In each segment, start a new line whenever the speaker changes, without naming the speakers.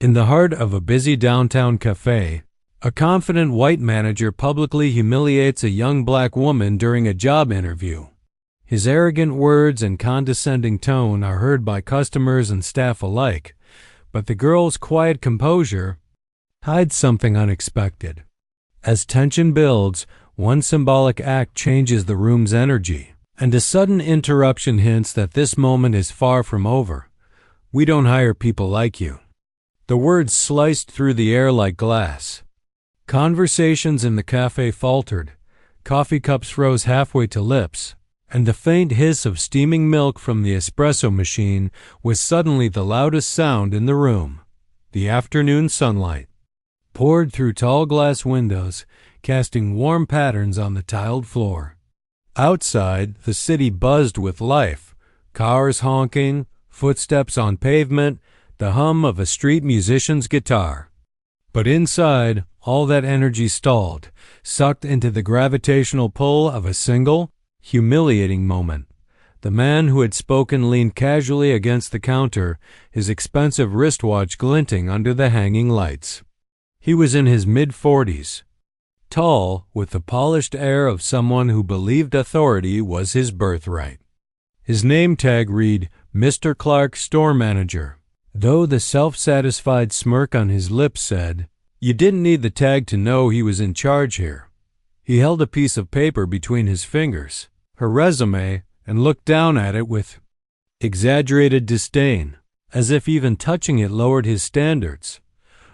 In the heart of a busy downtown cafe, a confident white manager publicly humiliates a young black woman during a job interview. His arrogant words and condescending tone are heard by customers and staff alike, but the girl's quiet composure hides something unexpected. As tension builds, one symbolic act changes the room's energy, and a sudden interruption hints that this moment is far from over. "We don't hire people like you." The words sliced through the air like glass. Conversations in the cafe faltered, coffee cups froze halfway to lips, and the faint hiss of steaming milk from the espresso machine was suddenly the loudest sound in the room. The afternoon sunlight poured through tall glass windows, casting warm patterns on the tiled floor. Outside, the city buzzed with life, cars honking, footsteps on pavement, the hum of a street musician's guitar. But inside, all that energy stalled, sucked into the gravitational pull of a single, humiliating moment. The man who had spoken leaned casually against the counter, his expensive wristwatch glinting under the hanging lights. He was in his mid-40s, tall, with the polished air of someone who believed authority was his birthright. His name tag read, Mr. Clark, Store Manager, though the self-satisfied smirk on his lips said, you didn't need the tag to know he was in charge here. He held a piece of paper between his fingers, her resume, and looked down at it with exaggerated disdain, as if even touching it lowered his standards.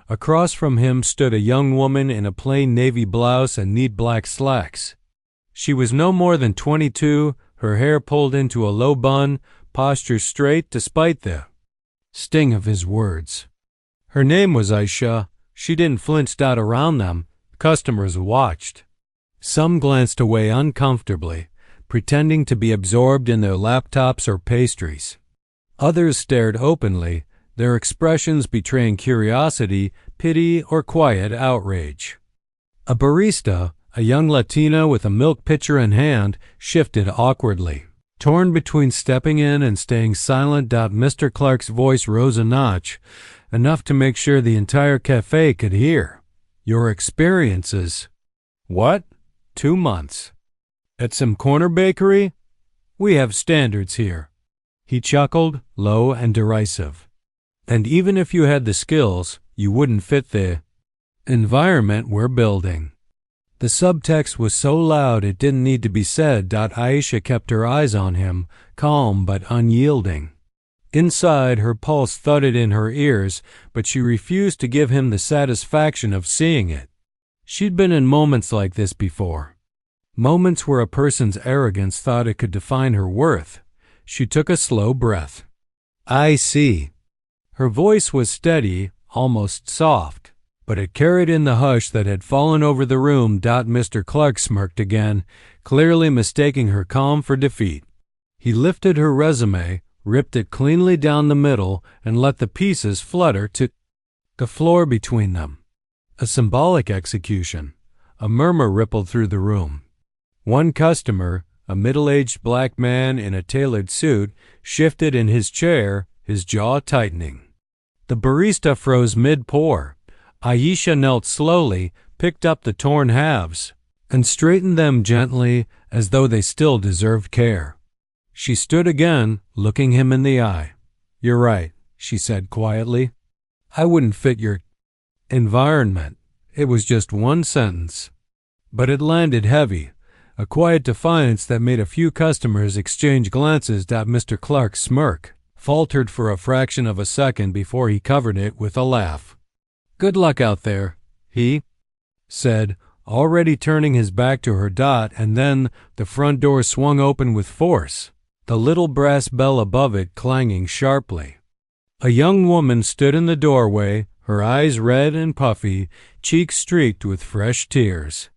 Across from him stood a young woman in a plain navy blouse and neat black slacks. She was no more than 22, her hair pulled into a low bun, posture straight despite the sting of his words. Her name was Aisha. She didn't flinch around them. Customers watched. Some glanced away uncomfortably, pretending to be absorbed in their laptops or pastries. Others stared openly, their expressions betraying curiosity, pity, or quiet outrage. A barista, a young Latina with a milk pitcher in hand, shifted awkwardly. Torn between stepping in and staying silent, Mr. Clark's voice rose a notch, enough to make sure the entire cafe could hear. Your experiences. What? 2 months. At some corner bakery? We have standards here. He chuckled, low and derisive. And even if you had the skills, you wouldn't fit the environment we're building. The subtext was so loud it didn't need to be said. Aisha kept her eyes on him, calm but unyielding. Inside, her pulse thudded in her ears, but she refused to give him the satisfaction of seeing it. She'd been in moments like this before. Moments where a person's arrogance thought it could define her worth. She took a slow breath. I see. Her voice was steady, almost soft, but it carried in the hush that had fallen over the room. Mr. Clark smirked again, clearly mistaking her calm for defeat. He lifted her resume, ripped it cleanly down the middle, and let the pieces flutter to the floor between them. A symbolic execution. A murmur rippled through the room. One customer, a middle-aged black man in a tailored suit, shifted in his chair, his jaw tightening. The barista froze mid-pour. Aisha knelt slowly, picked up the torn halves, and straightened them gently as though they still deserved care. She stood again, looking him in the eye. You're right, she said quietly. I wouldn't fit your environment. It was just one sentence. But it landed heavy, a quiet defiance that made a few customers exchange glances. Mr. Clark's smirk faltered for a fraction of a second before he covered it with a laugh. Good luck out there, he said, already turning his back to her. And then the front door swung open with force, the little brass bell above it clanging sharply. A young woman stood in the doorway, her eyes red and puffy, cheeks streaked with fresh tears.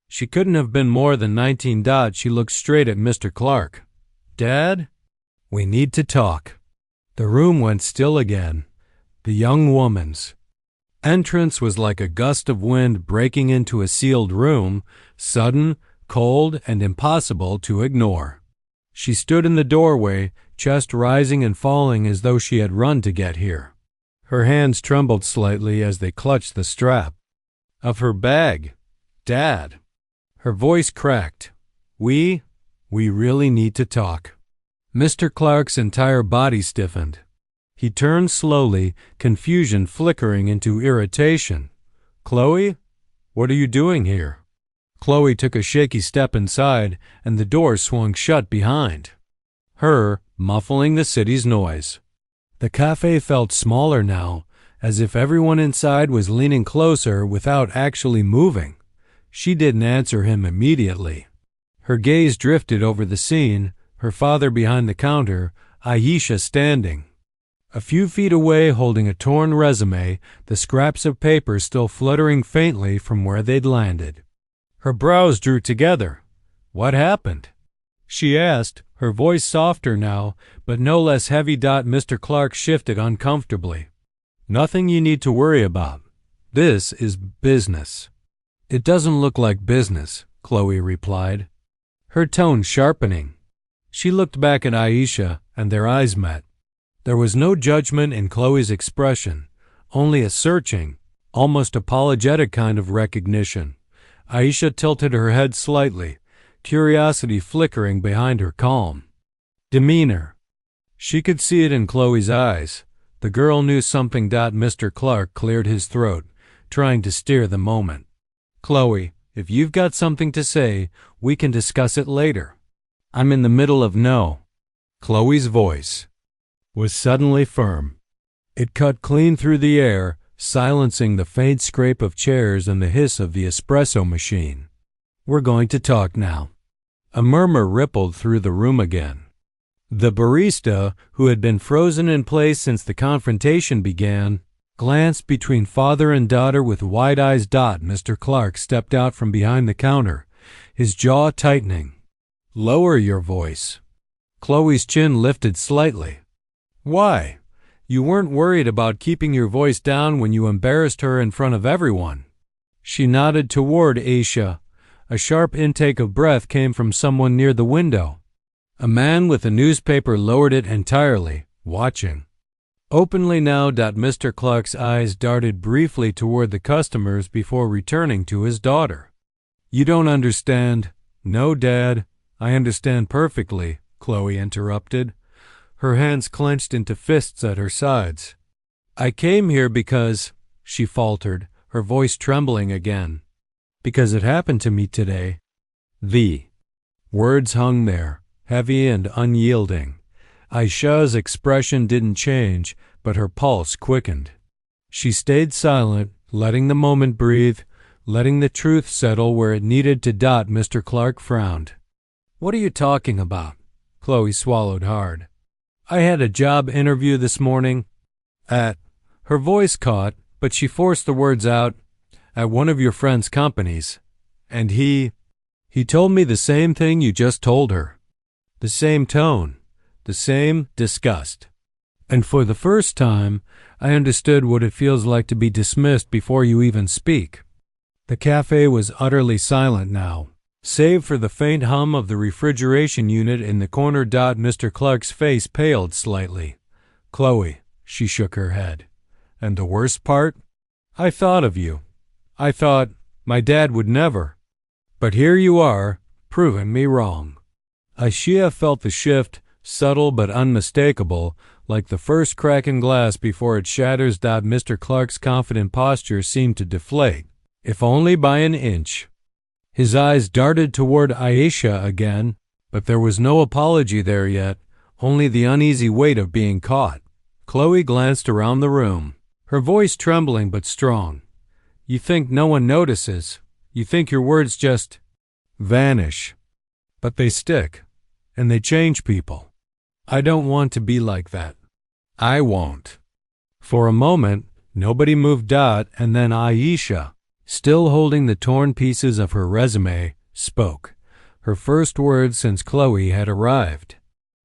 She couldn't have been more than 19. She looked straight at Mr. Clark. Dad? We need to talk. The room went still again. The young woman's entrance was like a gust of wind breaking into a sealed room, sudden, cold, and impossible to ignore. She stood in the doorway, chest rising and falling as though she had run to get here. Her hands trembled slightly as they clutched the strap of her bag. Dad. Her voice cracked. We really need to talk. Mr. Clark's entire body stiffened. He turned slowly, confusion flickering into irritation. Chloe? What are you doing here? Chloe took a shaky step inside, and the door swung shut behind her, muffling the city's noise. The cafe felt smaller now, as if everyone inside was leaning closer without actually moving. She didn't answer him immediately. Her gaze drifted over the scene, her father behind the counter, Aisha standing a few feet away holding a torn resume, the scraps of paper still fluttering faintly from where they'd landed. Her brows drew together. What happened? She asked, her voice softer now, but no less heavy. Mr. Clark shifted uncomfortably. Nothing you need to worry about. This is business. It doesn't look like business, Chloe replied, her tone sharpening. She looked back at Aisha, and their eyes met. There was no judgment in Chloe's expression, only a searching, almost apologetic kind of recognition. Aisha tilted her head slightly, curiosity flickering behind her calm demeanor. She could see it in Chloe's eyes. The girl knew something. Mr. Clark cleared his throat, trying to steer the moment. Chloe, if you've got something to say, we can discuss it later. I'm in the middle of no. Chloe's voice was suddenly firm. It cut clean through the air, silencing the faint scrape of chairs and the hiss of the espresso machine. We're going to talk now. A murmur rippled through the room again. The barista, who had been frozen in place since the confrontation began, glanced between father and daughter with wide eyes. Mr. Clark stepped out from behind the counter, his jaw tightening. Lower your voice. Chloe's chin lifted slightly. Why? You weren't worried about keeping your voice down when you embarrassed her in front of everyone. She nodded toward Aisha. A sharp intake of breath came from someone near the window. A man with a newspaper lowered it entirely, watching. Openly now. Mr. Clark's eyes darted briefly toward the customers before returning to his daughter. You don't understand. No, Dad, I understand perfectly, Chloe interrupted, her hands clenched into fists at her sides. I came here because, she faltered, her voice trembling again, because it happened to me today. The words hung there, heavy and unyielding. Aisha's expression didn't change, but her pulse quickened. She stayed silent, letting the moment breathe, letting the truth settle where it needed to. Mr. Clark frowned. What are you talking about? Chloe swallowed hard. I had a job interview this morning at, her voice caught, but she forced the words out, at one of your friend's companies, and he told me the same thing you just told her. The same tone, the same disgust. And for the first time, I understood what it feels like to be dismissed before you even speak. The cafe was utterly silent now, save for the faint hum of the refrigeration unit in the corner. Mr. Clark's face paled slightly. Chloe, she shook her head. And the worst part? I thought of you. I thought my dad would never. But here you are, proving me wrong. Aisha felt the shift, subtle but unmistakable, like the first crack in glass before it shatters. Mr. Clark's confident posture seemed to deflate, if only by an inch. His eyes darted toward Aisha again, but there was no apology there yet, only the uneasy weight of being caught. Chloe glanced around the room, her voice trembling but strong. You think no one notices. You think your words just vanish. But they stick, and they change people. I don't want to be like that. I won't. For a moment, nobody moved. And then Aisha, still holding the torn pieces of her resume, spoke, her first words since Chloe had arrived.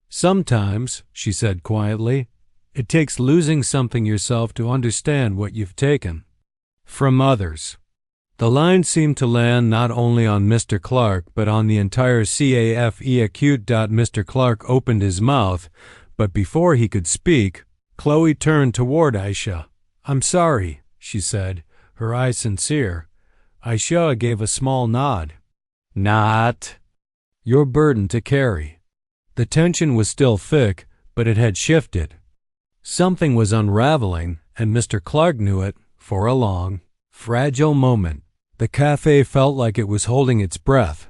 Sometimes, she said quietly, it takes losing something yourself to understand what you've taken from others. The line seemed to land not only on Mr. Clark, but on the entire cafe. Acute. Mr. Clark opened his mouth, but before he could speak, Chloe turned toward Aisha. "I'm sorry," she said, her eyes sincere. Aisha gave a small nod. "Not your burden to carry." The tension was still thick, but it had shifted. Something was unraveling, and Mr. Clark knew it for a long, fragile moment. The cafe felt like it was holding its breath.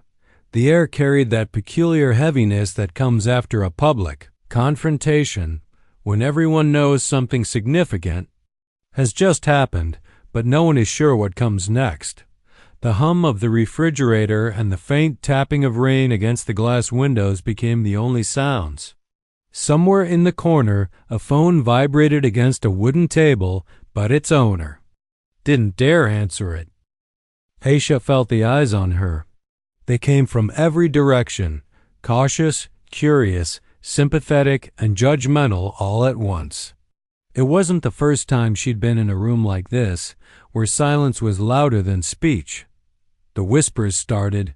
The air carried that peculiar heaviness that comes after a public confrontation, when everyone knows something significant has just happened, but no one is sure what comes next. The hum of the refrigerator and the faint tapping of rain against the glass windows became the only sounds. Somewhere in the corner, a phone vibrated against a wooden table, but its owner didn't dare answer it. Aisha felt the eyes on her. They came from every direction, cautious, curious, sympathetic, and judgmental all at once. It wasn't the first time she'd been in a room like this, where silence was louder than speech. The whispers started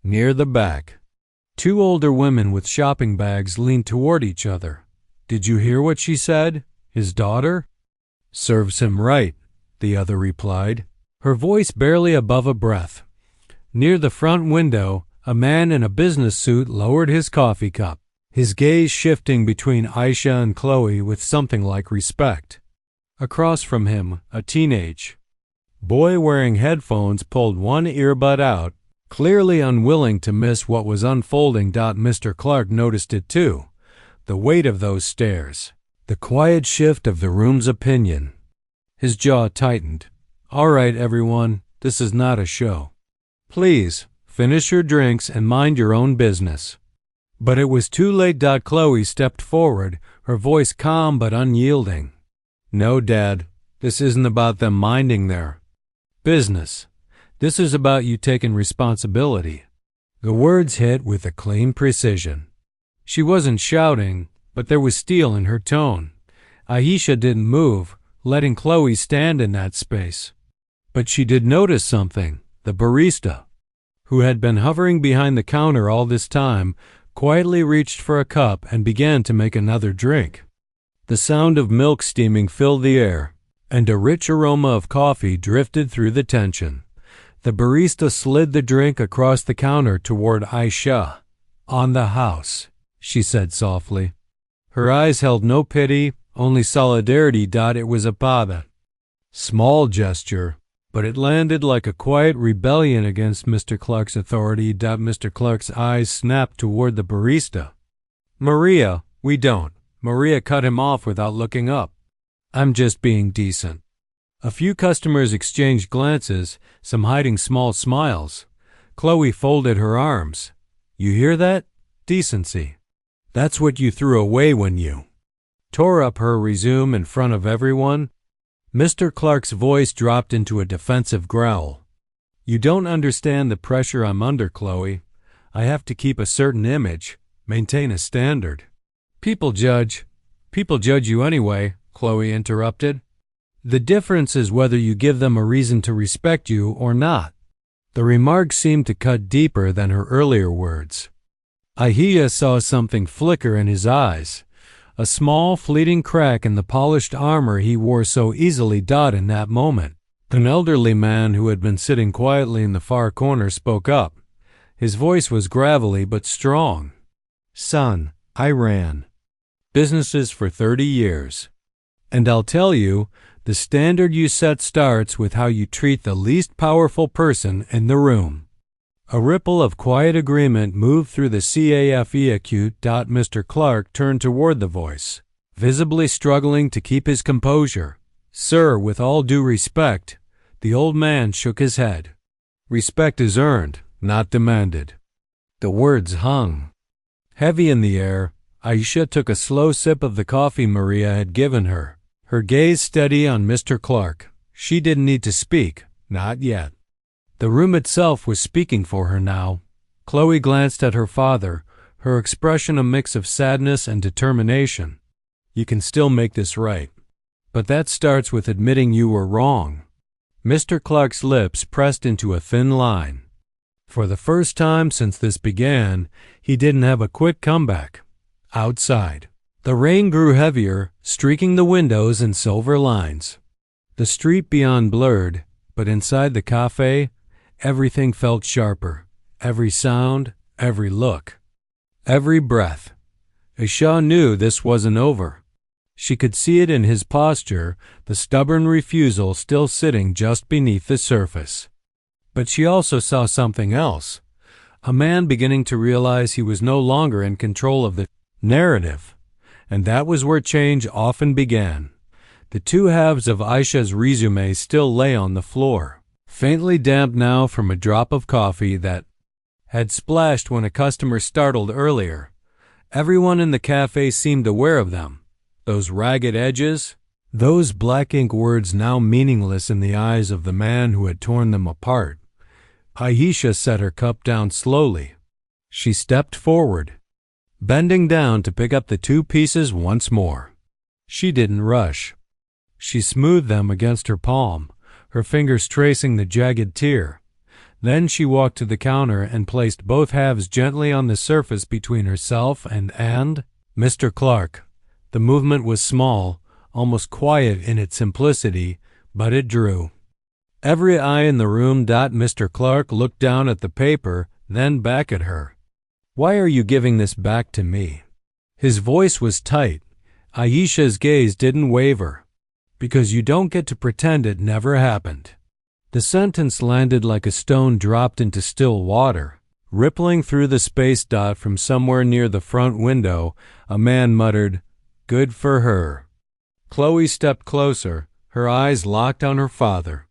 near the back. Two older women with shopping bags leaned toward each other. "Did you hear what she said? His daughter?" "Serves him right," the other replied, her voice barely above a breath. Near the front window, a man in a business suit lowered his coffee cup, his gaze shifting between Aisha and Chloe with something like respect. Across from him, a teenage boy wearing headphones pulled one earbud out, clearly unwilling to miss what was unfolding. Mr. Clark noticed it too, the weight of those stares, the quiet shift of the room's opinion. His jaw tightened. "All right, everyone, this is not a show. Please, finish your drinks and mind your own business." But it was too late. Chloe stepped forward, her voice calm but unyielding. "No, Dad, this isn't about them minding their business. This is about you taking responsibility." The words hit with a clean precision. She wasn't shouting, but there was steel in her tone. Aisha didn't move, letting Chloe stand in that space. But she did notice something. The barista, who had been hovering behind the counter all this time, quietly reached for a cup and began to make another drink. The sound of milk steaming filled the air, and a rich aroma of coffee drifted through the tension. The barista slid the drink across the counter toward Aisha. "On the house," she said softly. Her eyes held no pity, only solidarity. It was a small gesture, but it landed like a quiet rebellion against Mr. Clark's authority. Mr. Clark's eyes snapped toward the barista. "Maria, we don't." Maria cut him off without looking up. "I'm just being decent." A few customers exchanged glances, some hiding small smiles. Chloe folded her arms. "You hear that? Decency. That's what you threw away when you tore up her resume in front of everyone." Mr. Clark's voice dropped into a defensive growl. "You don't understand the pressure I'm under, Chloe. I have to keep a certain image, maintain a standard." People judge you anyway," Chloe interrupted. "The difference is whether you give them a reason to respect you or not." The remark seemed to cut deeper than her earlier words. Aisha saw something flicker in his eyes, a small, fleeting crack in the polished armor he wore so easily. In that moment, an elderly man who had been sitting quietly in the far corner spoke up. His voice was gravelly but strong. "Son, I ran businesses for 30 years. And I'll tell you, the standard you set starts with how you treat the least powerful person in the room." A ripple of quiet agreement moved through the cafe. Mr. Clark turned toward the voice, visibly struggling to keep his composure. "Sir, with all due respect." The old man shook his head. "Respect is earned, not demanded." The words hung heavy in the air. Aisha took a slow sip of the coffee Maria had given her, her gaze steady on Mr. Clark. She didn't need to speak, not yet. The room itself was speaking for her now. Chloe glanced at her father, her expression a mix of sadness and determination. "You can still make this right. But that starts with admitting you were wrong." Mr. Clark's lips pressed into a thin line. For the first time since this began, he didn't have a quick comeback. Outside, the rain grew heavier, streaking the windows in silver lines. The street beyond blurred, but inside the cafe, everything felt sharper. Every sound, every look, every breath. Aisha knew this wasn't over. She could see it in his posture, the stubborn refusal still sitting just beneath the surface. But she also saw something else. A man beginning to realize he was no longer in control of the narrative. And that was where change often began. The two halves of Aisha's resume still lay on the floor, faintly damp now from a drop of coffee that had splashed when a customer startled earlier. Everyone in the cafe seemed aware of them. Those ragged edges, those black ink words now meaningless in the eyes of the man who had torn them apart. Aisha set her cup down slowly. She stepped forward, bending down to pick up the two pieces once more. She didn't rush. She smoothed them against her palm, her fingers tracing the jagged tear. Then she walked to the counter and placed both halves gently on the surface between herself and Mr. Clark. The movement was small, almost quiet in its simplicity, but it drew every eye in the room. Mr. Clark looked down at the paper, then back at her. "Why are you giving this back to me?" His voice was tight. Aisha's gaze didn't waver. "Because you don't get to pretend it never happened." The sentence landed like a stone dropped into still water. Rippling through the space. From somewhere near the front window, a man muttered, "Good for her." Chloe stepped closer, her eyes locked on her father.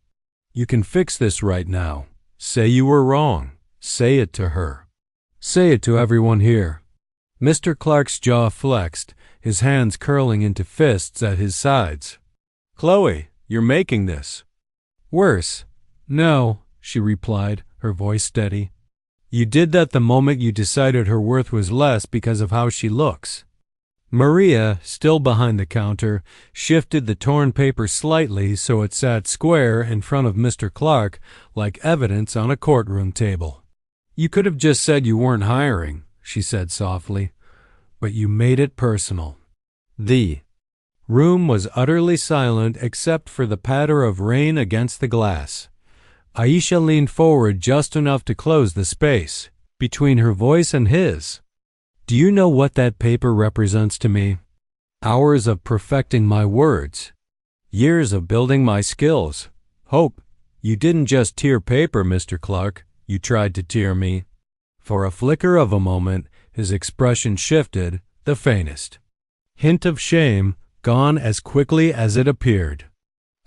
"You can fix this right now. Say you were wrong. Say it to her. Say it to everyone here." Mr. Clark's jaw flexed, his hands curling into fists at his sides. "Chloe, you're making this worse." "No," she replied, her voice steady. "You did that the moment you decided her worth was less because of how she looks." Maria, still behind the counter, shifted the torn paper slightly so it sat square in front of Mr. Clark like evidence on a courtroom table. "You could have just said you weren't hiring," she said softly, "but you made it personal." The room was utterly silent except for the patter of rain against the glass. Aisha leaned forward just enough to close the space between her voice and his. "Do you know what that paper represents to me? Hours of perfecting my words. Years of building my skills. Hope, you didn't just tear paper, Mr. Clark. You tried to tear me." For a flicker of a moment, his expression shifted, the faintest hint of shame gone as quickly as it appeared.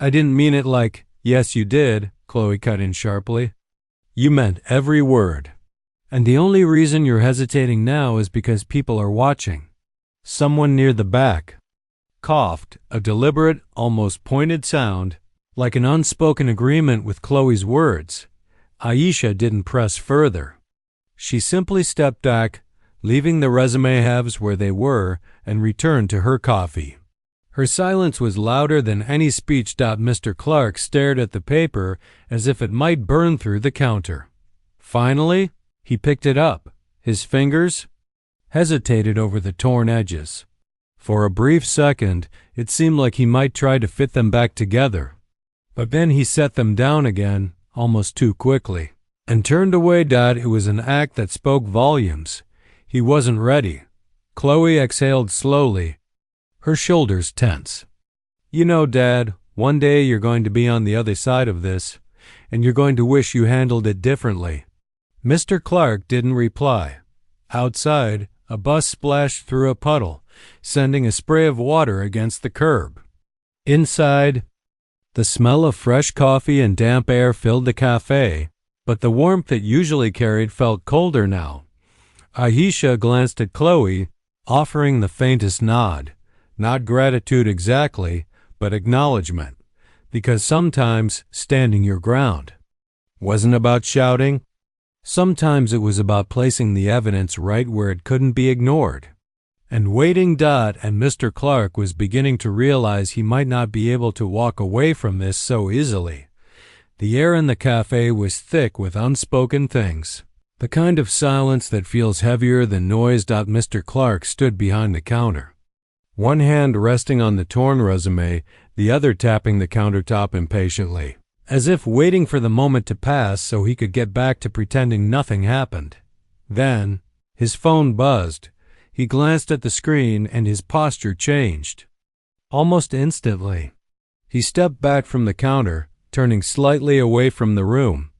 "I didn't mean it like, yes, you did," Chloe cut in sharply. "You meant every word. And the only reason you're hesitating now is because people are watching." Someone near the back coughed, a deliberate, almost pointed sound, like an unspoken agreement with Chloe's words. Aisha didn't press further. She simply stepped back, leaving the resume halves where they were, and returned to her coffee. Her silence was louder than any speech. Mr. Clark stared at the paper as if it might burn through the counter. Finally, he picked it up. His fingers hesitated over the torn edges. For a brief second, it seemed like he might try to fit them back together. But then he set them down again, almost too quickly, and turned away. It was an act that spoke volumes. He wasn't ready. Chloe exhaled slowly, her shoulders tense. "You know, Dad, one day you're going to be on the other side of this, and you're going to wish you handled it differently." Mr. Clark didn't reply. Outside, a bus splashed through a puddle, sending a spray of water against the curb. Inside, the smell of fresh coffee and damp air filled the cafe, but the warmth it usually carried felt colder now. Aisha glanced at Chloe, offering the faintest nod. Not gratitude exactly, but acknowledgement, because sometimes standing your ground wasn't about shouting. Sometimes it was about placing the evidence right where it couldn't be ignored. And waiting. And Mr. Clark was beginning to realize he might not be able to walk away from this so easily. The air in the cafe was thick with unspoken things, the kind of silence that feels heavier than noise. Mr. Clark stood behind the counter, one hand resting on the torn resume, the other tapping the countertop impatiently, as if waiting for the moment to pass so he could get back to pretending nothing happened. Then, his phone buzzed. He glanced at the screen and his posture changed. Almost instantly, he stepped back from the counter, turning slightly away from the room.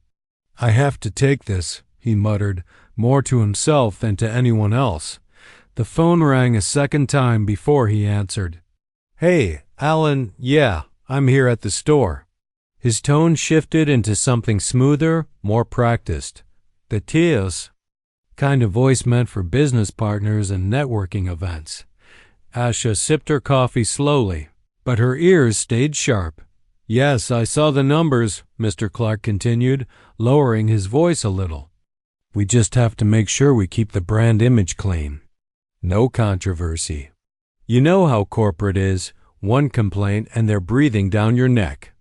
"I have to take this," he muttered, more to himself than to anyone else. The phone rang a second time before he answered. "Hey, Alan, yeah, I'm here at the store." His tone shifted into something smoother, more practiced. The tears, kind of voice meant for business partners and networking events. Asha sipped her coffee slowly, but her ears stayed sharp. "Yes, I saw the numbers," Mr. Clark continued, lowering his voice a little. "We just have to make sure we keep the brand image clean. No controversy. You know how corporate is, one complaint and they're breathing down your neck."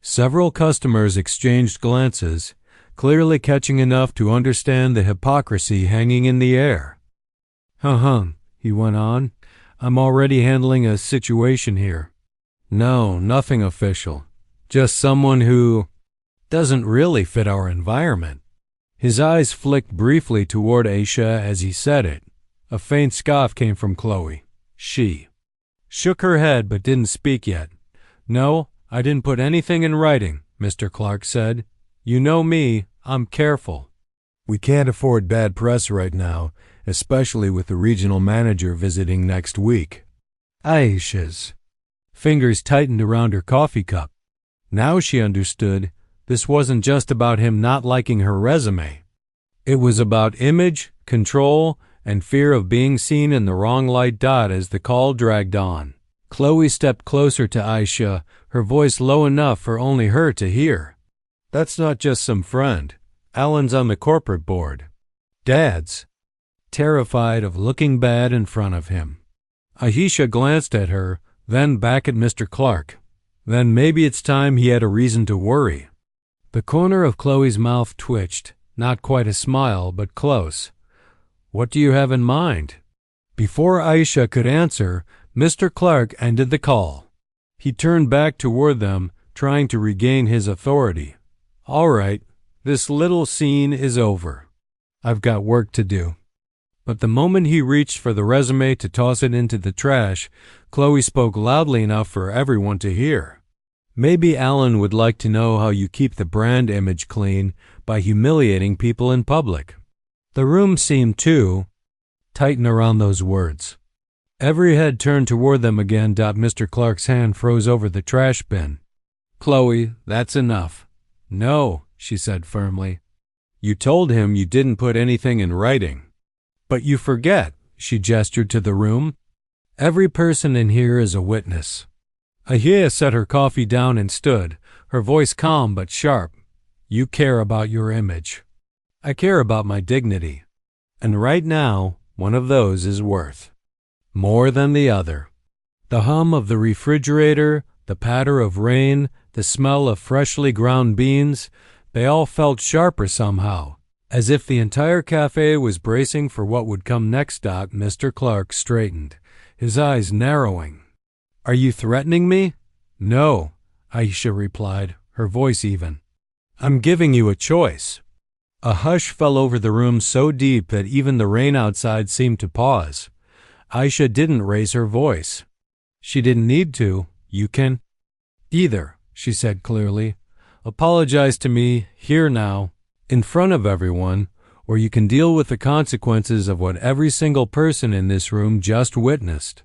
Several customers exchanged glances, clearly catching enough to understand the hypocrisy hanging in the air. He went on. "I'm already handling a situation here. No, nothing official. Just someone who doesn't really fit our environment." His eyes flicked briefly toward Aisha as he said it. A faint scoff came from Chloe. She shook her head but didn't speak yet. "No, I didn't put anything in writing," Mr. Clark said. "You know me, I'm careful. We can't afford bad press right now, especially with the regional manager visiting next week." Aisha's fingers tightened around her coffee cup. Now she understood this wasn't just about him not liking her resume. It was about image, control, and fear of being seen in the wrong light. As the call dragged on, Chloe stepped closer to Aisha, her voice low enough for only her to hear. "That's not just some friend. Alan's on the corporate board. Dad's terrified of looking bad in front of him." Aisha glanced at her, then back at Mr. Clark. Then maybe it's time he had a reason to worry. The corner of Chloe's mouth twitched, not quite a smile, but close. "What do you have in mind?" Before Aisha could answer, Mr. Clark ended the call. He turned back toward them, trying to regain his authority. "All right, this little scene is over. I've got work to do." But the moment he reached for the resume to toss it into the trash, Chloe spoke loudly enough for everyone to hear. "Maybe Alan would like to know how you keep the brand image clean by humiliating people in public." The room seemed to tighten around those words. Every head turned toward them again. Mr. Clark's hand froze over the trash bin. "Chloe, that's enough." "No," she said firmly. "You told him you didn't put anything in writing." "But you forget," she gestured to the room. "Every person in here is a witness." Ahia set her coffee down and stood, her voice calm but sharp. "You care about your image. I care about my dignity. And right now, one of those is worth more than the other." The hum of the refrigerator, the patter of rain, the smell of freshly ground beans, they all felt sharper somehow, as if the entire cafe was bracing for what would come next. Mr. Clark straightened, his eyes narrowing. "Are you threatening me?" "No," Aisha replied, her voice even. "I'm giving you a choice." A hush fell over the room so deep that even the rain outside seemed to pause. Aisha didn't raise her voice. She didn't need to. "You can either," she said clearly. "Apologize to me, here now, in front of everyone, or you can deal with the consequences of what every single person in this room just witnessed."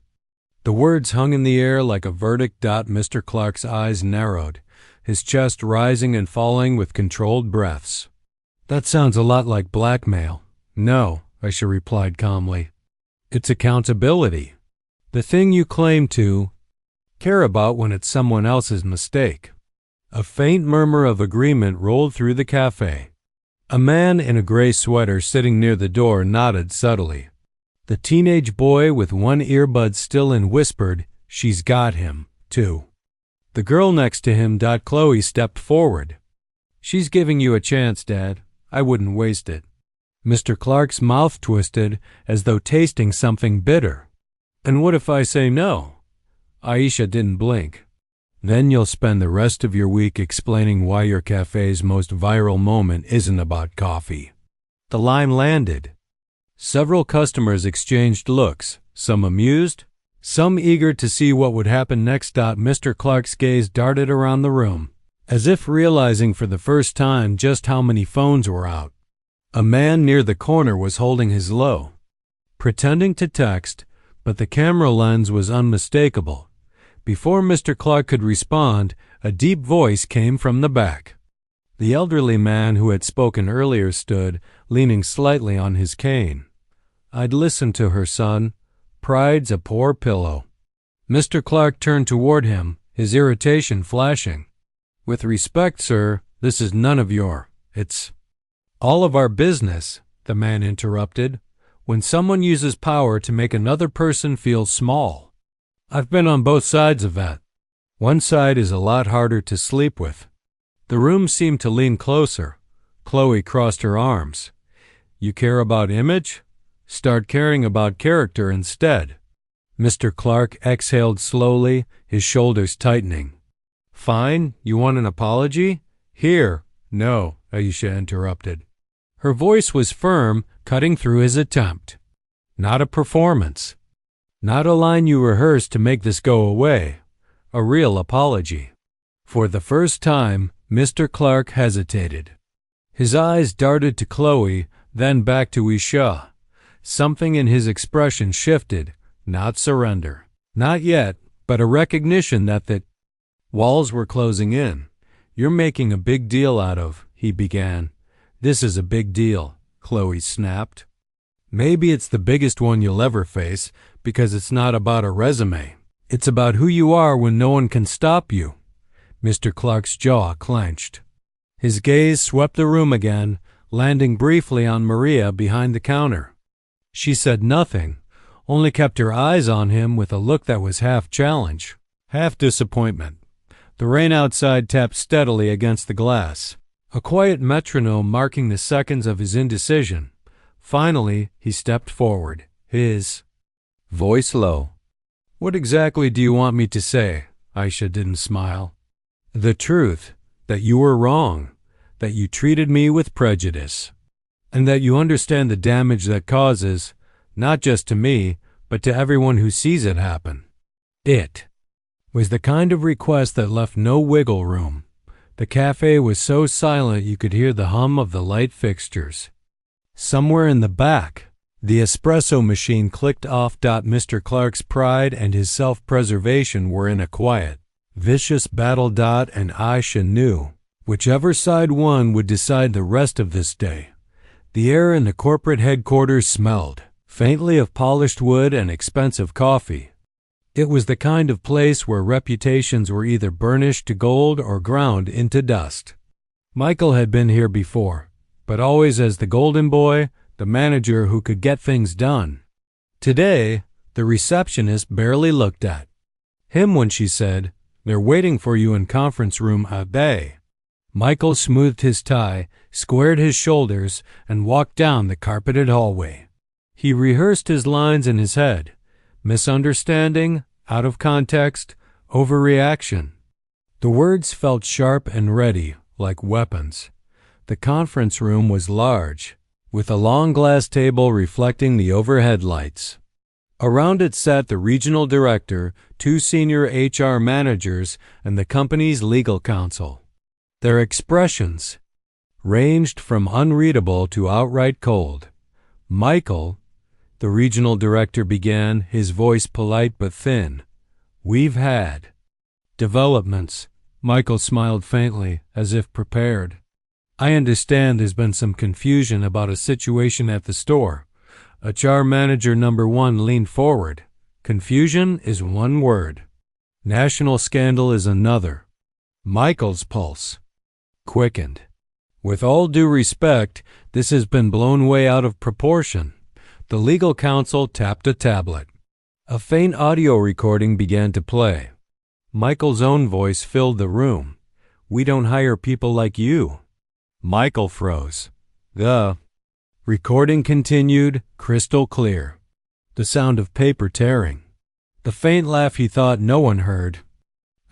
The words hung in the air like a verdict. Mr. Clark's eyes narrowed, his chest rising and falling with controlled breaths. "That sounds a lot like blackmail." "No," Aisha replied calmly. "It's accountability. The thing you claim to care about when it's someone else's mistake." A faint murmur of agreement rolled through the cafe. A man in a gray sweater sitting near the door nodded subtly. The teenage boy with one earbud still in whispered, "She's got him, too." The girl next to him, Chloe, stepped forward. "She's giving you a chance, Dad. I wouldn't waste it." Mr. Clark's mouth twisted as though tasting something bitter. And what if I say no? Aisha didn't blink. Then you'll spend the rest of your week explaining why your cafe's most viral moment isn't about coffee. The line landed. Several customers exchanged looks, some amused, some eager to see what would happen next. Mr. Clark's gaze darted around the room, as if realizing for the first time just how many phones were out. A man near the corner was holding his low, pretending to text, but the camera lens was unmistakable. Before Mr. Clark could respond, a deep voice came from the back. The elderly man who had spoken earlier stood, leaning slightly on his cane. I'd listen to her, son. Pride's a poor pillow. Mr. Clark turned toward him, his irritation flashing. With respect, sir, this is none of it's all of our business, the man interrupted, when someone uses power to make another person feel small. I've been on both sides of that. One side is a lot harder to sleep with. The room seemed to lean closer. Chloe crossed her arms. You care about image? Start caring about character instead. Mr. Clark exhaled slowly, his shoulders tightening. Fine, you want an apology? Here. No, Aisha interrupted. Her voice was firm, cutting through his attempt. Not a performance. Not a line you rehearsed to make this go away. A real apology. For the first time, Mr. Clark hesitated. His eyes darted to Chloe, then back to Aisha. Something in his expression shifted, not surrender. Not yet, but a recognition that the walls were closing in. You're making a big deal out of, he began. This is a big deal, Chloe snapped. Maybe it's the biggest one you'll ever face, because it's not about a resume. It's about who you are when no one can stop you. Mr. Clark's jaw clenched. His gaze swept the room again, landing briefly on Maria behind the counter. She said nothing, only kept her eyes on him with a look that was half challenge, half disappointment. The rain outside tapped steadily against the glass, a quiet metronome marking the seconds of his indecision. Finally, he stepped forward, his voice low. What exactly do you want me to say? Aisha didn't smile. The truth, that you were wrong, that you treated me with prejudice, and that you understand the damage that causes, not just to me, but to everyone who sees it happen. It was the kind of request that left no wiggle room. The cafe was so silent you could hear the hum of the light fixtures. Somewhere in the back, the espresso machine clicked off. Mr. Clark's pride and his self-preservation were in a quiet, vicious battle. And Aisha knew, whichever side won would decide the rest of this day. The air in the corporate headquarters smelled faintly of polished wood and expensive coffee. It was the kind of place where reputations were either burnished to gold or ground into dust. Michael had been here before, but always as the golden boy, the manager who could get things done. Today, the receptionist barely looked at him when she said, "They're waiting for you in conference room A. Michael smoothed his tie, squared his shoulders, and walked down the carpeted hallway. He rehearsed his lines in his head. Misunderstanding, out of context, overreaction. The words felt sharp and ready, like weapons. The conference room was large, with a long glass table reflecting the overhead lights. Around it sat the regional director, 2 senior HR managers, and the company's legal counsel. Their expressions ranged from unreadable to outright cold. Michael, the regional director began, his voice polite but thin. We've had developments. Michael smiled faintly, as if prepared. I understand there's been some confusion about a situation at the store. HR manager number 1 leaned forward. Confusion is one word. National scandal is another. Michael's pulse quickened. With all due respect, this has been blown way out of proportion. The legal counsel tapped a tablet. A faint audio recording began to play. Michael's own voice filled the room. We don't hire people like you. Michael froze. The recording continued, crystal clear. The sound of paper tearing. The faint laugh he thought no one heard.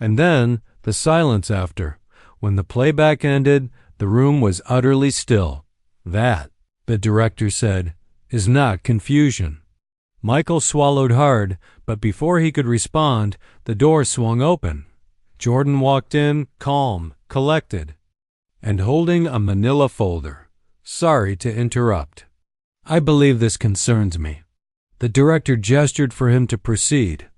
And then the silence after. When the playback ended, the room was utterly still. That, the director said, is not confusion. Michael swallowed hard, but before he could respond, the door swung open. Jordan walked in, calm, collected, and holding a manila folder. Sorry to interrupt. I believe this concerns me. The director gestured for him to proceed.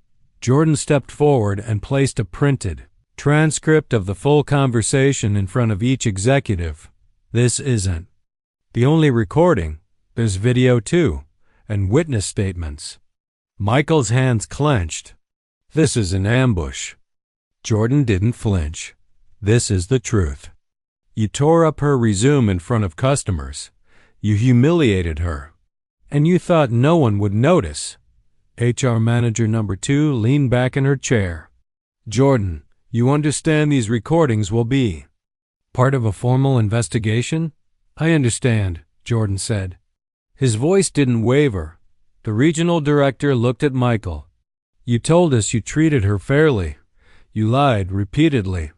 Jordan stepped forward and placed a printed transcript of the full conversation in front of each executive. This isn't the only recording. There's video too, and witness statements. Michael's hands clenched. This is an ambush. Jordan didn't flinch. This is the truth. You tore up her resume in front of customers. You humiliated her. And you thought no one would notice. HR manager number 2 leaned back in her chair. Jordan, you understand these recordings will be part of a formal investigation? I understand, Jordan said. His voice didn't waver. The regional director looked at Michael. You told us you treated her fairly. You lied repeatedly.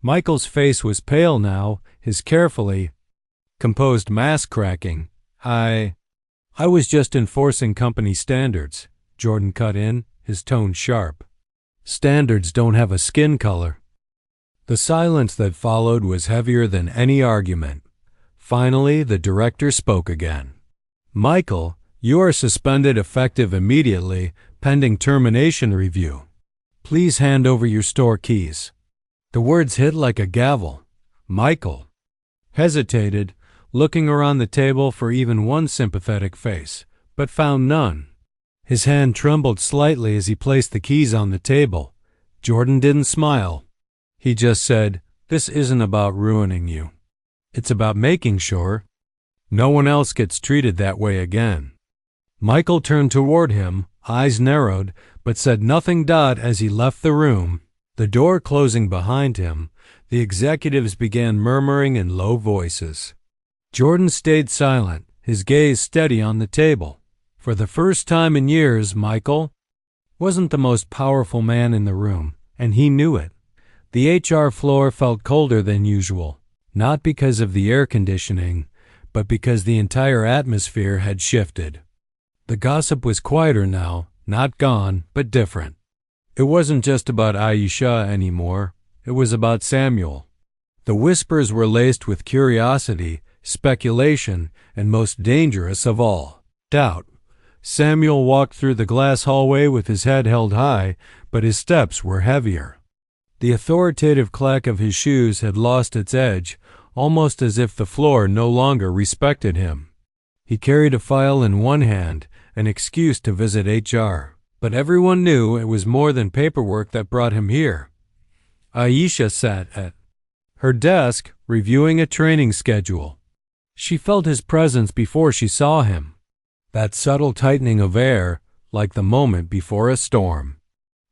Michael's face was pale now, his carefully composed mask cracking. I was just enforcing company standards, Jordan cut in, his tone sharp. Standards don't have a skin color. The silence that followed was heavier than any argument. Finally, the director spoke again. Michael, you are suspended effective immediately, pending termination review. Please hand over your store keys. The words hit like a gavel. Michael hesitated, looking around the table for even one sympathetic face, but found none. His hand trembled slightly as he placed the keys on the table. Jordan didn't smile. He just said, This isn't about ruining you. It's about making sure no one else gets treated that way again. Michael turned toward him, eyes narrowed, but said nothing. As he left the room, the door closing behind him, the executives began murmuring in low voices. Jordan stayed silent, his gaze steady on the table. For the first time in years, Michael wasn't the most powerful man in the room, and he knew it. The HR floor felt colder than usual, not because of the air conditioning, but because the entire atmosphere had shifted. The gossip was quieter now, not gone, but different. It wasn't just about Aisha anymore, it was about Samuel. The whispers were laced with curiosity, speculation, and most dangerous of all, doubt. Samuel walked through the glass hallway with his head held high, but his steps were heavier. The authoritative clack of his shoes had lost its edge, almost as if the floor no longer respected him. He carried a file in one hand, an excuse to visit HR. But everyone knew it was more than paperwork that brought him here. Aisha sat at her desk, reviewing a training schedule. She felt his presence before she saw him. That subtle tightening of air, like the moment before a storm.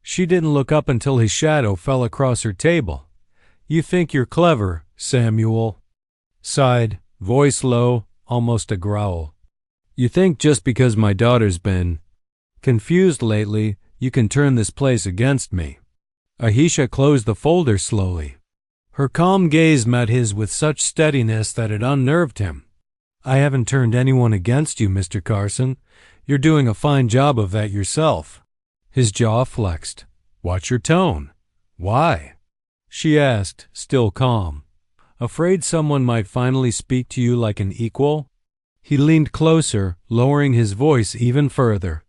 She didn't look up until his shadow fell across her table. You think you're clever, Samuel. Sighed, voice low, almost a growl. You think just because my daughter's been confused lately, you can turn this place against me. Aisha closed the folder slowly. Her calm gaze met his with such steadiness that it unnerved him. I haven't turned anyone against you, Mr. Carson. You're doing a fine job of that yourself. His jaw flexed. Watch your tone. Why? She asked, still calm. Afraid someone might finally speak to you like an equal? He leaned closer, lowering his voice even further.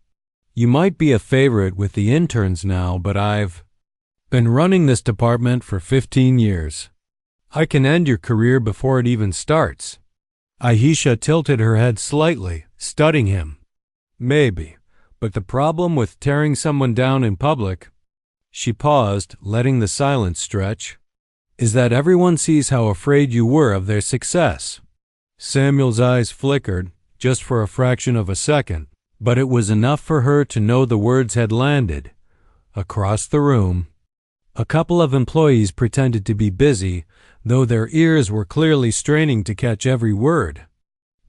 You might be a favorite with the interns now, but I've been running this department for 15 years. I can end your career before it even starts. Aisha tilted her head slightly, studying him. Maybe, but the problem with tearing someone down in public, she paused, letting the silence stretch, is that everyone sees how afraid you were of their success. Samuel's eyes flickered, just for a fraction of a second, but it was enough for her to know the words had landed. Across the room, a couple of employees pretended to be busy, though their ears were clearly straining to catch every word.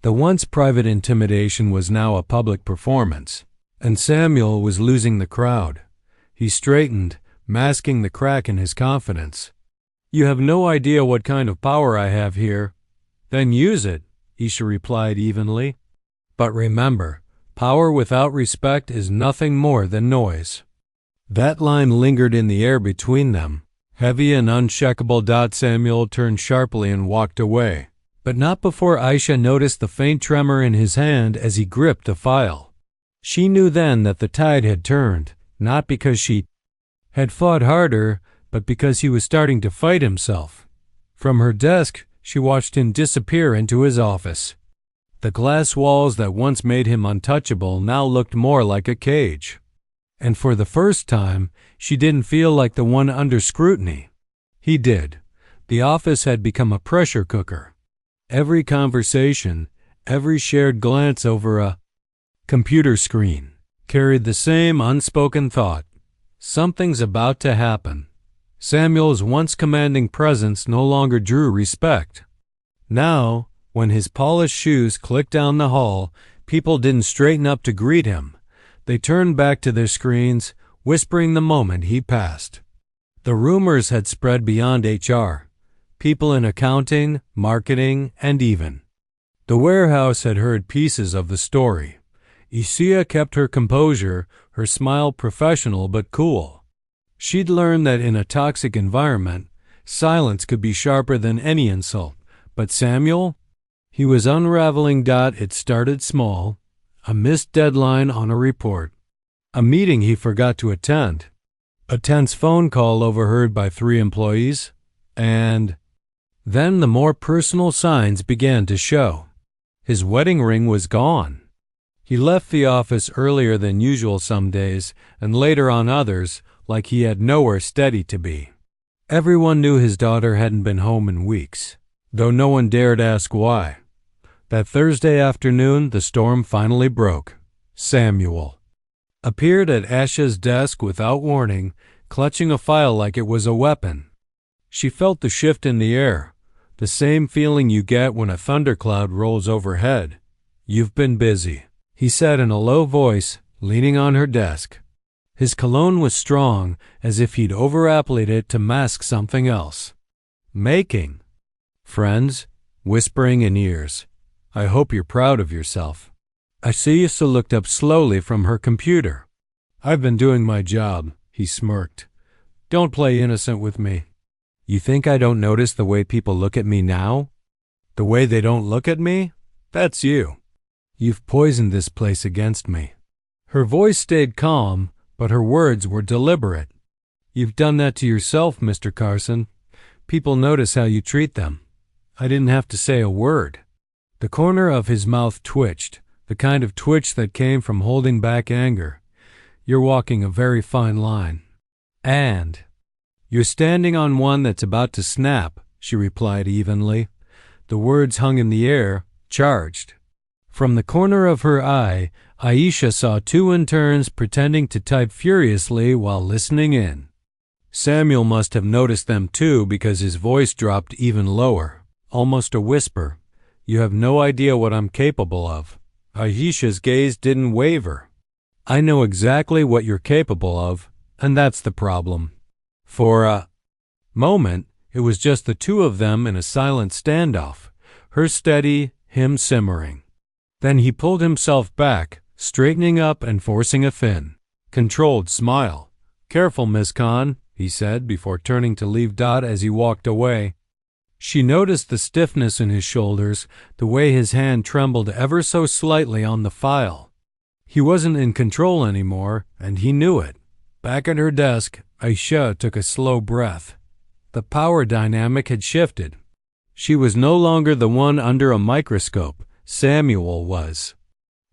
The once private intimidation was now a public performance, and Samuel was losing the crowd. He straightened, masking the crack in his confidence. "You have no idea what kind of power I have here." "Then use it," Isha replied evenly. "But remember, power without respect is nothing more than noise." That line lingered in the air between them, heavy and unshakable. Samuel turned sharply and walked away, but not before Aisha noticed the faint tremor in his hand as he gripped the file. She knew then that the tide had turned, not because she had fought harder, but because he was starting to fight himself. From her desk, she watched him disappear into his office. The glass walls that once made him untouchable now looked more like a cage. And for the first time, she didn't feel like the one under scrutiny. He did. The office had become a pressure cooker. Every conversation, every shared glance over a computer screen carried the same unspoken thought: something's about to happen. Samuel's once commanding presence no longer drew respect. Now, when his polished shoes clicked down the hall, people didn't straighten up to greet him. They turned back to their screens, whispering the moment he passed. The rumors had spread beyond HR. People in accounting, marketing, and even the warehouse had heard pieces of the story. Isha kept her composure, her smile professional but cool. She'd learned that in a toxic environment, silence could be sharper than any insult. But Samuel? He was unraveling. It started small. A missed deadline on a report. A meeting he forgot to attend. A tense phone call overheard by 3 employees. And then the more personal signs began to show. His wedding ring was gone. He left the office earlier than usual some days, and later on others, like he had nowhere steady to be. Everyone knew his daughter hadn't been home in weeks, though no one dared ask why. That Thursday afternoon, the storm finally broke. Samuel appeared at Asha's desk without warning, clutching a file like it was a weapon. She felt the shift in the air, the same feeling you get when a thundercloud rolls overhead. "You've been busy," he said in a low voice, leaning on her desk. His cologne was strong, as if he'd over-applied it to mask something else. "Making friends," whispering in ears. "I hope you're proud of yourself." Ashiya looked up slowly from her computer. "I've been doing my job," he smirked. "Don't play innocent with me." "You think I don't notice the way people look at me now?" "The way they don't look at me? That's you. You've poisoned this place against me." Her voice stayed calm, but her words were deliberate. "You've done that to yourself, Mr. Carson. People notice how you treat them. I didn't have to say a word." The corner of his mouth twitched, the kind of twitch that came from holding back anger. "You're walking a very fine line. And you're standing on one that's about to snap," she replied evenly. The words hung in the air, charged. From the corner of her eye, Aisha saw 2 interns pretending to type furiously while listening in. Samuel must have noticed them too, because his voice dropped even lower, almost a whisper. "You have no idea what I'm capable of." Aisha's gaze didn't waver. "I know exactly what you're capable of, and that's the problem." For a moment, it was just the 2 of them in a silent standoff, her steady, him simmering. Then he pulled himself back, straightening up and forcing a thin, controlled smile. "Careful, Miss Khan," he said before turning to leave. As he walked away, she noticed the stiffness in his shoulders, the way his hand trembled ever so slightly on the file. He wasn't in control anymore, and he knew it. Back at her desk, Aisha took a slow breath. The power dynamic had shifted. She was no longer the one under a microscope. Samuel was.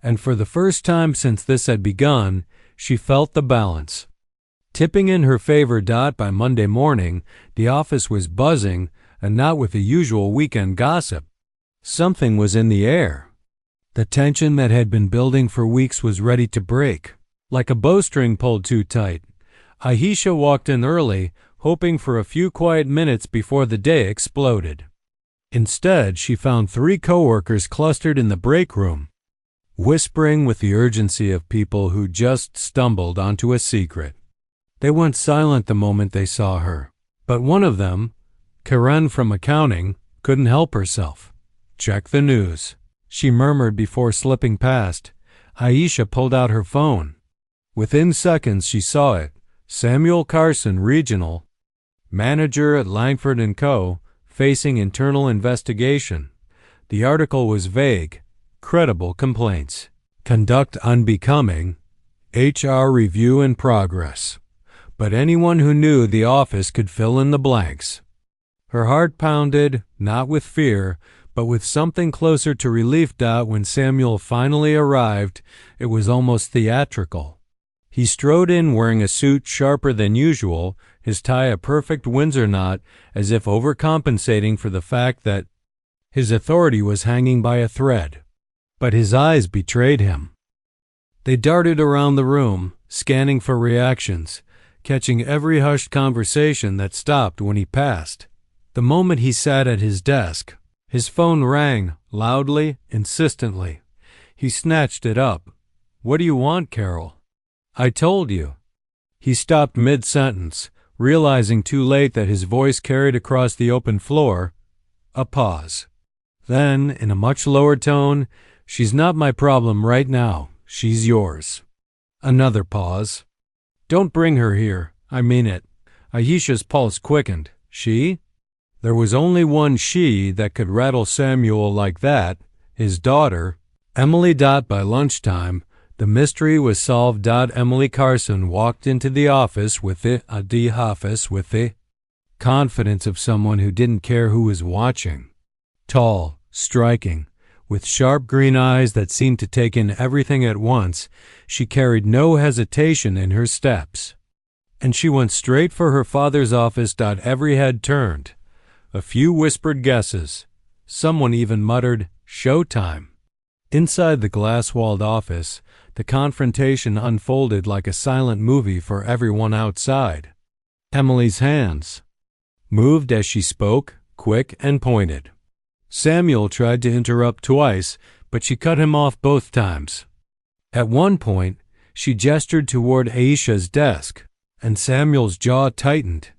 And for the first time since this had begun, she felt the balance tipping in her favor. By Monday morning, the office was buzzing, and not with the usual weekend gossip. Something was in the air. The tension that had been building for weeks was ready to break, like a bowstring pulled too tight. Aisha walked in early, hoping for a few quiet minutes before the day exploded. Instead, she found 3 coworkers clustered in the break room, whispering with the urgency of people who just stumbled onto a secret. They went silent the moment they saw her. But one of them, Karen from accounting, couldn't help herself. "Check the news," she murmured before slipping past. Aisha pulled out her phone. Within seconds she saw it. Samuel Carson, regional manager at Langford & Co., facing internal investigation. The article was vague. Credible complaints. Conduct unbecoming. HR review in progress. But anyone who knew the office could fill in the blanks. Her heart pounded, not with fear, but with something closer to relief. When Samuel finally arrived, it was almost theatrical. He strode in wearing a suit sharper than usual, his tie a perfect Windsor knot, as if overcompensating for the fact that his authority was hanging by a thread. But his eyes betrayed him. They darted around the room, scanning for reactions, catching every hushed conversation that stopped when he passed. The moment he sat at his desk, his phone rang, loudly, insistently. He snatched it up. "What do you want, Carol?" "I told you." He stopped mid-sentence, realizing too late that his voice carried across the open floor. A pause. Then, in a much lower tone, "She's not my problem right now. She's yours." Another pause. "Don't bring her here. I mean it." Aisha's pulse quickened. She? There was only one she that could rattle Samuel like that, his daughter. Emily. By lunchtime, the mystery was solved. Emily Carson walked into the office with the confidence of someone who didn't care who was watching. Tall, striking, with sharp green eyes that seemed to take in everything at once, she carried no hesitation in her steps. And she went straight for her father's office. Every head turned. A few whispered guesses. Someone even muttered, "Showtime." Inside the glass-walled office, the confrontation unfolded like a silent movie for everyone outside. Emily's hands moved as she spoke, quick and pointed. Samuel tried to interrupt twice, but she cut him off both times. At one point, she gestured toward Aisha's desk, and Samuel's jaw tightened.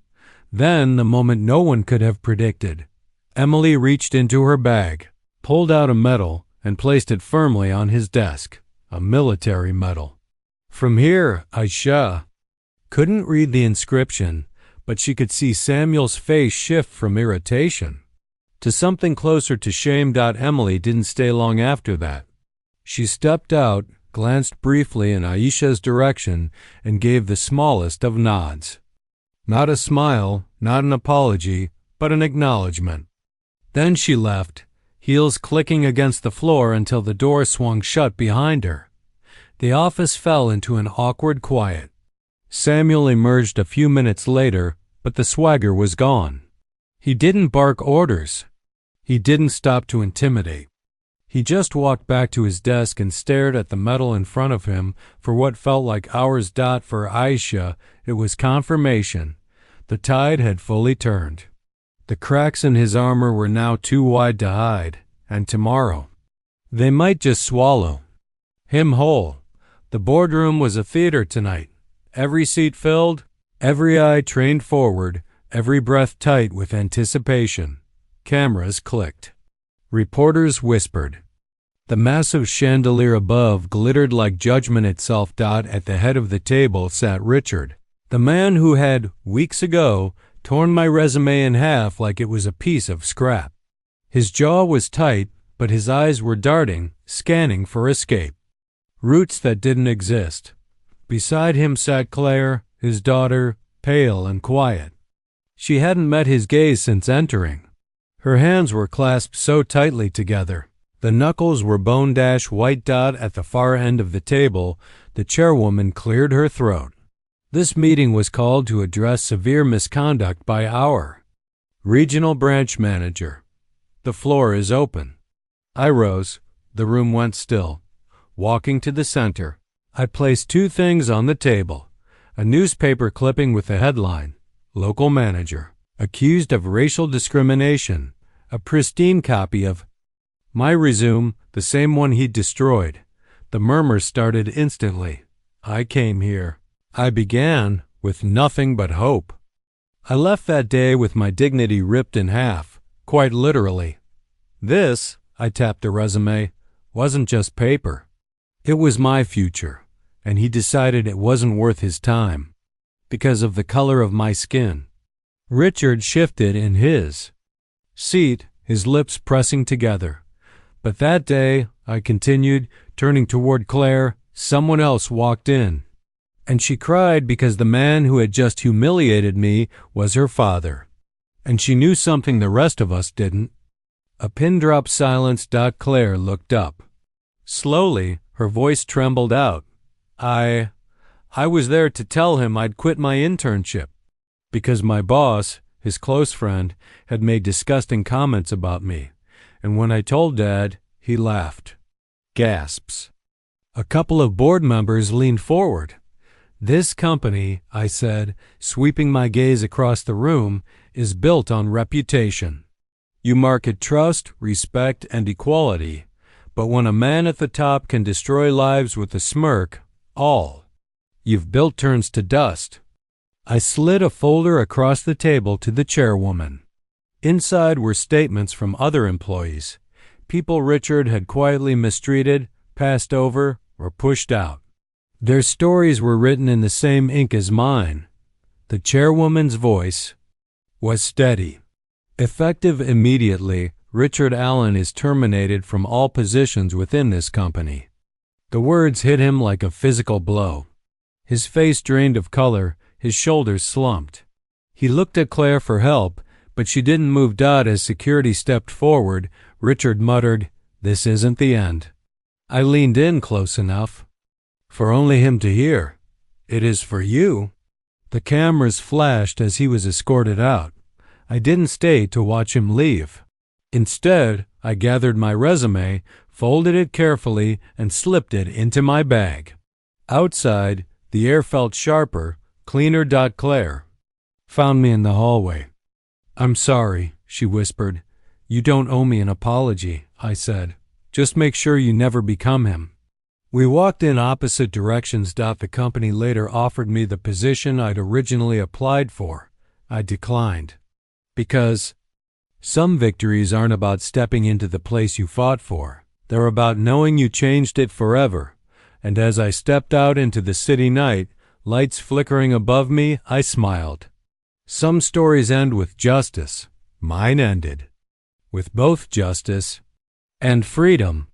Then, the moment no one could have predicted, Emily reached into her bag, pulled out a medal, and placed it firmly on his desk. A military medal. "From here, Aisha." Couldn't read the inscription, but she could see Samuel's face shift from irritation to something closer to shame. Emily didn't stay long after that. She stepped out, glanced briefly in Aisha's direction, and gave the smallest of nods. Not a smile, not an apology, but an acknowledgement. Then she left, heels clicking against the floor until the door swung shut behind her. The office fell into an awkward quiet. Samuel emerged a few minutes later, but the swagger was gone. He didn't bark orders. He didn't stop to intimidate. He just walked back to his desk and stared at the medal in front of him for what felt like hours. For Aisha, it was confirmation. The tide had fully turned. The cracks in his armor were now too wide to hide, and tomorrow they might just swallow him whole. The boardroom was a theater tonight. Every seat filled, every eye trained forward, every breath tight with anticipation. Cameras clicked. Reporters whispered. The massive chandelier above glittered like judgment itself. At the head of the table sat Richard, the man who had, weeks ago, torn my resume in half like it was a piece of scrap. His jaw was tight, but his eyes were darting, scanning for escape. Routes that didn't exist. Beside him sat Claire, his daughter, pale and quiet. She hadn't met his gaze since entering. Her hands were clasped so tightly together. The knuckles were bone-white. At the far end of the table, the chairwoman cleared her throat. This meeting was called to address severe misconduct by our regional branch manager. The floor is open. I rose. The room went still. Walking to the center, I placed two things on the table. A newspaper clipping with the headline, "Local Manager, Accused of Racial Discrimination," a pristine copy of my resume, the same one he'd destroyed. The murmur started instantly. "I came here." I began, with nothing but hope. I left that day with my dignity ripped in half, quite literally. This, I tapped the resume, wasn't just paper. It was my future, and he decided it wasn't worth his time because of the color of my skin. Richard shifted in his seat, his lips pressing together. But that day, I continued, turning toward Claire, someone else walked in. And she cried because the man who had just humiliated me was her father. And she knew something the rest of us didn't. A pin-drop silence. Claire looked up. Slowly, her voice trembled out. I was there to tell him I'd quit my internship because my boss, his close friend, had made disgusting comments about me. And when I told Dad, he laughed. Gasps. A couple of board members leaned forward. This company, I said, sweeping my gaze across the room, is built on reputation. You market trust, respect, and equality. But when a man at the top can destroy lives with a smirk, all you've built turns to dust. I slid a folder across the table to the chairwoman. Inside were statements from other employees, people Richard had quietly mistreated, passed over, or pushed out. Their stories were written in the same ink as mine. The chairwoman's voice was steady. Effective immediately, Richard Allen is terminated from all positions within this company. The words hit him like a physical blow. His face drained of color, his shoulders slumped. He looked at Claire for help, but she didn't move. As security stepped forward, Richard muttered, "This isn't the end." I leaned in close enough for only him to hear. "It is for you." The cameras flashed as he was escorted out. I didn't stay to watch him leave. Instead, I gathered my resume, folded it carefully, and slipped it into my bag. Outside, the air felt sharper, cleaner. Claire found me in the hallway. "I'm sorry," she whispered. "You don't owe me an apology," I said. "Just make sure you never become him." We walked in opposite directions. The company later offered me the position I'd originally applied for. I declined. Because some victories aren't about stepping into the place you fought for. They're about knowing you changed it forever. And as I stepped out into the city night, lights flickering above me, I smiled. Some stories end with justice. Mine ended with both justice and freedom.